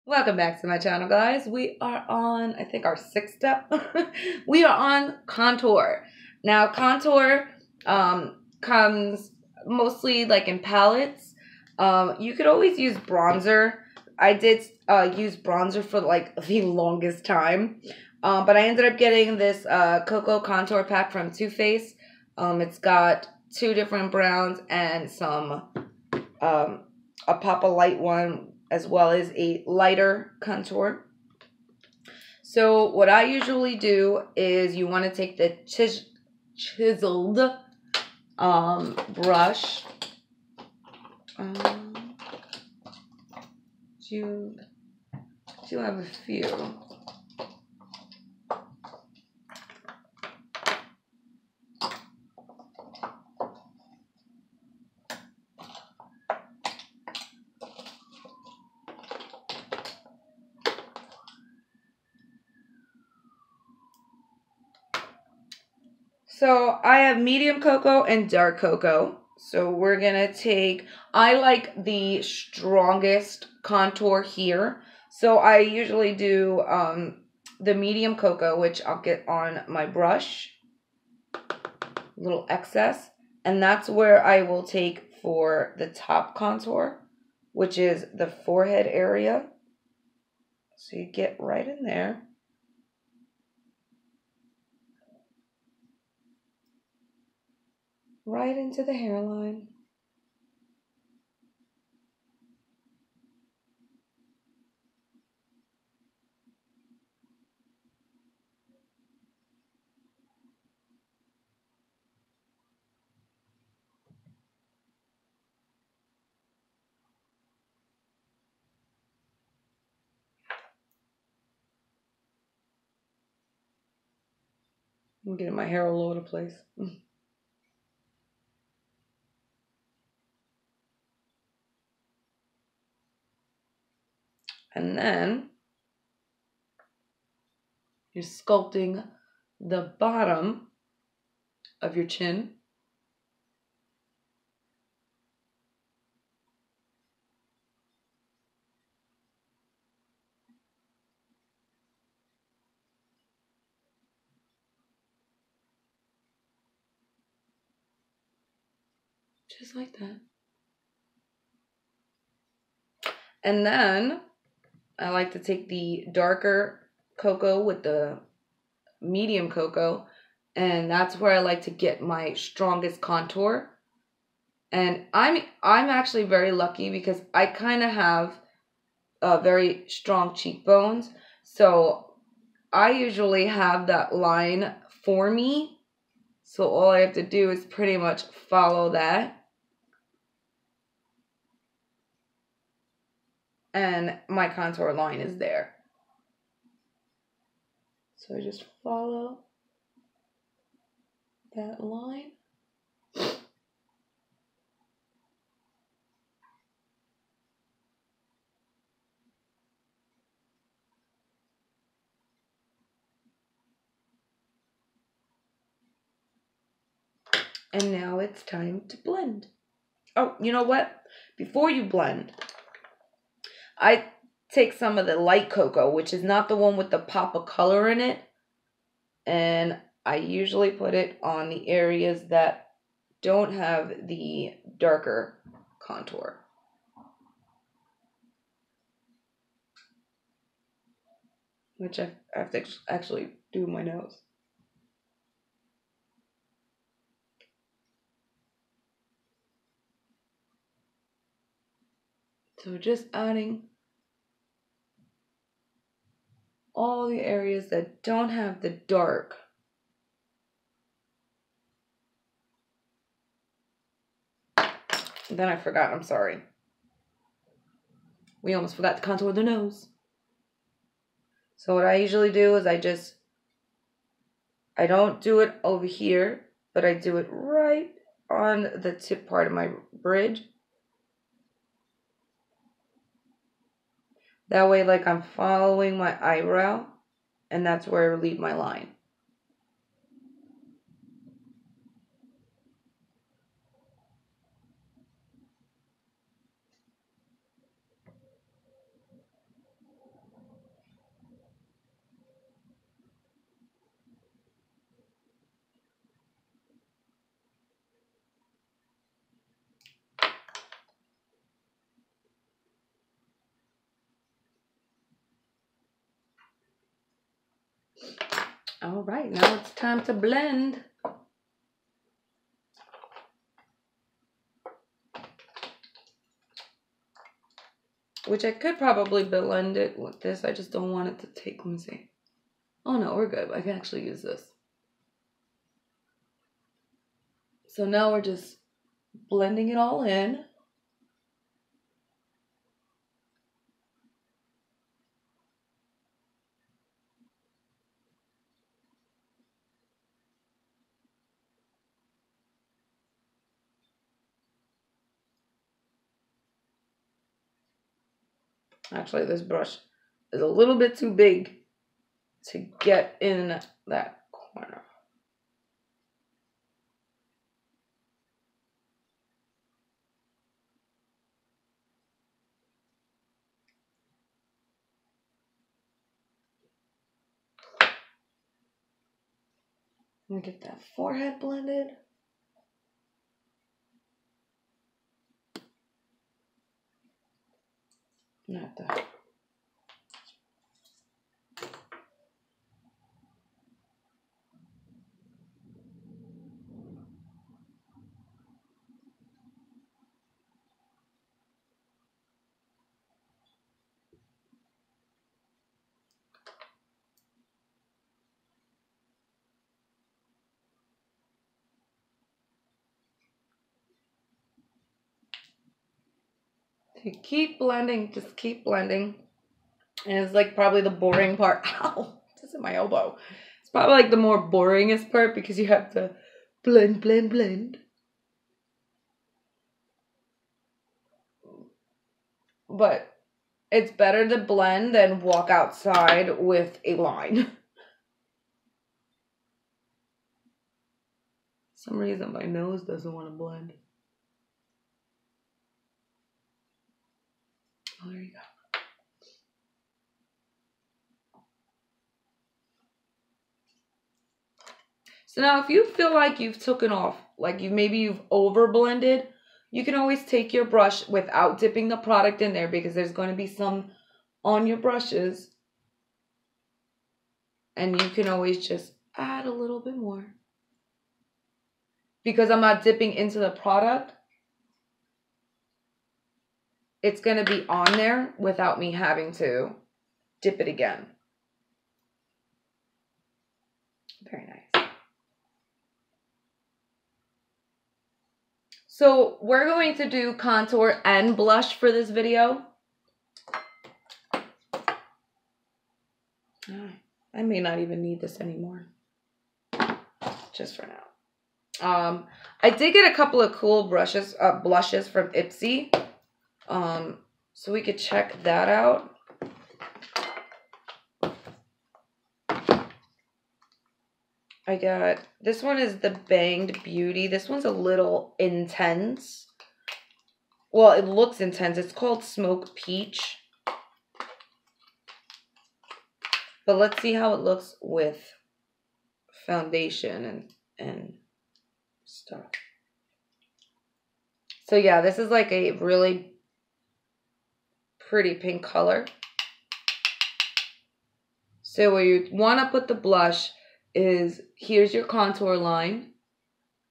Welcome back to my channel, guys. We are on, I think, our sixth step. We are on contour. Now, contour comes mostly like in palettes. You could always use bronzer. I did use bronzer for like the longest time. But I ended up getting this Cocoa Contour Pack from Too Faced. It's got two different browns and some a pop of light one, as well as a lighter contour. So what I usually do is you want to take the chiseled brush. You have a few. So I have medium cocoa and dark cocoa. So we're going to take, I like the strongest contour here. So I usually do the medium cocoa, which I'll get on my brush. A little excess. And that's where I will take for the top contour, which is the forehead area. So you get right in there. Right into the hairline. I'm getting my hair all over the place. And then you're sculpting the bottom of your chin. Just like that. And then I like to take the darker cocoa with the medium cocoa, and that's where I like to get my strongest contour. And I'm actually very lucky because I kind of have very strong cheekbones. So I usually have that line for me. So all I have to do is pretty much follow that. And my contour line is there. So I just follow that line. And now it's time to blend. Oh, you know what? Before you blend, I take some of the light cocoa, which is not the one with the pop of color in it. And I usually put it on the areas that don't have the darker contour. Which I have to actually do my nose. So just adding all the areas that don't have the dark. Then I forgot, I'm sorry. We almost forgot to contour the nose. So what I usually do is I don't do it over here, but I do it right on the tip part of my bridge. That way, like, I'm following my eyebrow, and that's where I leave my line. All right, now it's time to blend. Which I could probably blend it with this. I just don't want it to take, let me see. Oh no, we're good. I can actually use this. So now we're just blending it all in. Actually, this brush is a little bit too big to get in that corner. Let me get that forehead blended. Not that. You keep blending, just keep blending. And it's like probably the boring part. Ow, this is my elbow. It's probably like the more boringest part because you have to blend, blend, blend. But it's better to blend than walk outside with a line. For some reason my nose doesn't want to blend. Oh, there you go. So now if you feel like you've taken off, like maybe you've over blended, you can always take your brush without dipping the product in there because there's going to be some on your brushes. And you can always just add a little bit more. Because I'm not dipping into the product, it's going to be on there without me having to dip it again. Very nice. So we're going to do contour and blush for this video. I may not even need this anymore. Just for now. I did get a couple of cool blushes from Ipsy. So we could check that out. I got, this one is the Banged Beauty. This one's a little intense. Well, it looks intense. It's called Smoke Peach. But let's see how it looks with foundation and stuff. So yeah, this is like a really pretty pink color. So where you want to put the blush is, here's your contour line.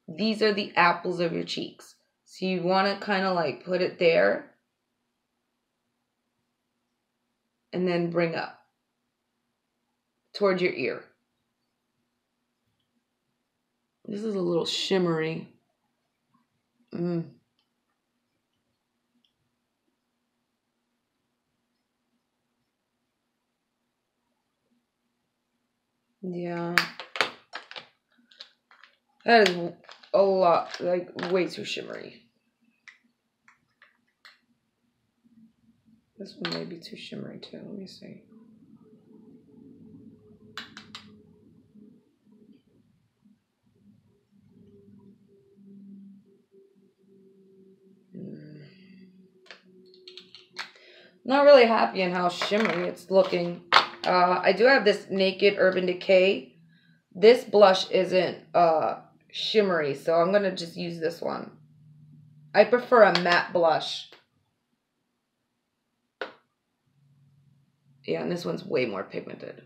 These are the apples of your cheeks. So you want to kind of like put it there. And then bring up towards your ear. This is a little shimmery. Yeah. That is a lot, like way too shimmery. This one may be too shimmery too. Let me see. Not really happy in how shimmery it's looking. I do have this Naked Urban Decay. This blush isn't shimmery, so I'm going to just use this one. I prefer a matte blush. Yeah, and this one's way more pigmented.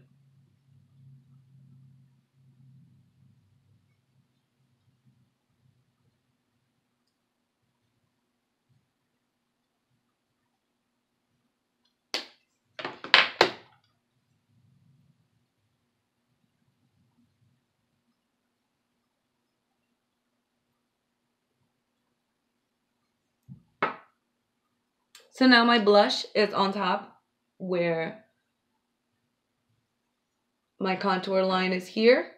So now my blush is on top where my contour line is here.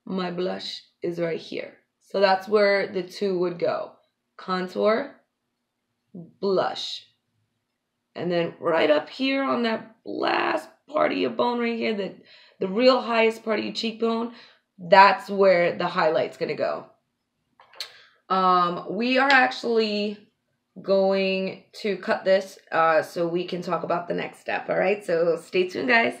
My blush is right here. So that's where the two would go. Contour, blush. And then right up here on that last part of your bone right here, the real highest part of your cheekbone, that's where the highlight's going to go. We are actually going to cut this so we can talk about the next step. All right, so stay tuned, guys.